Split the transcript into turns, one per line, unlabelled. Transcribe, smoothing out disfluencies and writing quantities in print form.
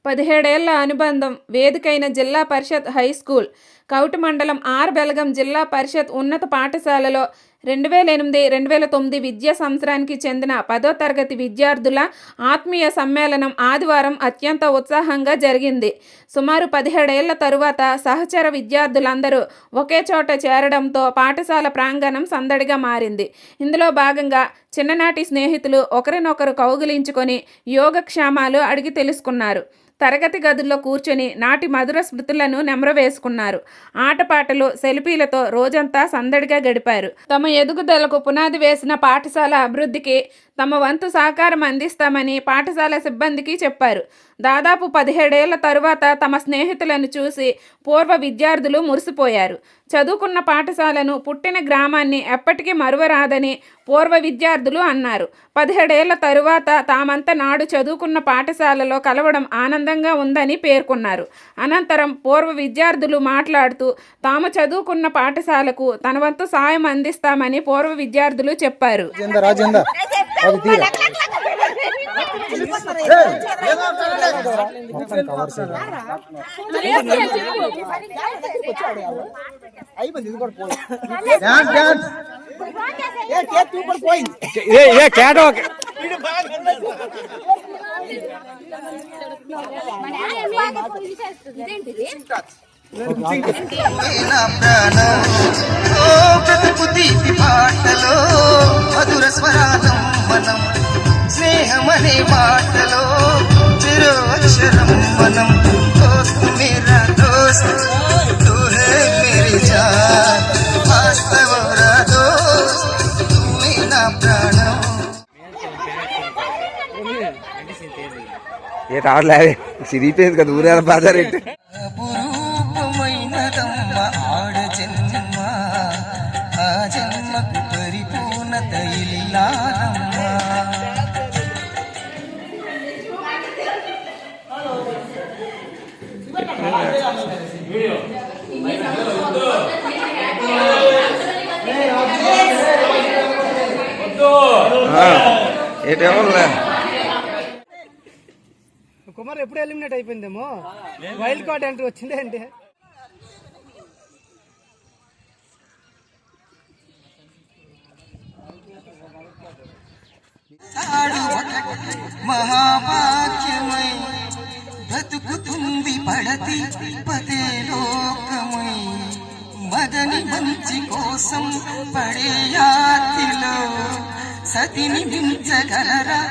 17 ఏళ్ల అనుబంధం వేదికైన జిల్లా పరిషత్ హైస్కూల్ కౌటి మండలం ఆర్ బెల్గం జిల్లా పరిషత్ ఉన్నత పాఠశాలలో 2008-2009 విద్యా సంవత్సరానికి చెందిన 10వ తరగతి విద్యార్థుల ఆత్మీయ సమ్మేళనం ఆదివారం అత్యంత ఉత్సాహంగా జరిగింది. సుమారు 17 ఏళ్ల తరువాత సహచర విద్యార్థులందరూ ఒకే చోట చేరడంతో పాఠశాల ప్రాంగణం సందడిగా మారింది. ఇందులో భాగంగా చిన్ననాటి స్నేహితులు ఒకరినొకరు కౌగిలించుకొని యోగక్షేమాలు అడిగి తెలుసుకున్నారు. తరగతి గదుల్లో కూర్చొని నాటి మధుర స్మృతులను నెమరవేసుకున్నారు. ఆటపాటలు, సెల్ఫీలతో రోజంతా సందడిగా గడిపారు. తమ ఎదుగుదలకు పునాది వేసిన పాఠశాల అభివృద్ధికి తమ వంతు సహకారం అందిస్తామని పాఠశాల సిబ్బందికి చెప్పారు. దాదాపు 17 ఏళ్ల తరువాత తమ స్నేహితులను చూసి పూర్వ విద్యార్థులు మురిసిపోయారు. చదువుకున్న పాఠశాలను, పుట్టిన గ్రామాన్ని ఎప్పటికీ మరువరాదని పూర్వ విద్యార్థులు అన్నారు. 17 ఏళ్ల తరువాత తామంతా నాడు చదువుకున్న పాఠశాలలో కలవడం ఆనందంగా ఉందని పేర్కొన్నారు. అనంతరం పూర్వ విద్యార్థులు మాట్లాడుతూ తాము చదువుకున్న పాఠశాలకు తన వంతు సాయం అందిస్తామని పూర్వ విద్యార్థులు చెప్పారు.
మధుర స్వరాలం మనం స్నేహమనే మాటలో చిరు అక్షరం మనం దోస్త్ మేరా దోస్త్ తూ హై మేరీ జాన్ వాస్తవరా దోస్త్ తూమే నా ప్రాణం.
ఏ రావట్లే సిరిపోయింది కదా ఊరేళ్ళ బాధ
అపురూపమైనదమ్మ ఆడ జన్మ, ఆ జన్మకు పరిపూర్ణత ఇల్లాలమ్మ.
కుమార్ ఎప్పుడు ఎలిమినేట్ అయిపోయిందేమో, వైల్డ్ కార్డ్ ఎంట్రీ వచ్చింది అంటే
మహాభాగ్యమై బ్రతుకుతుంది పడతి పదే లోకమై, మదని మంచి కోసం పడే యాతిలో సతిని మించగలరా.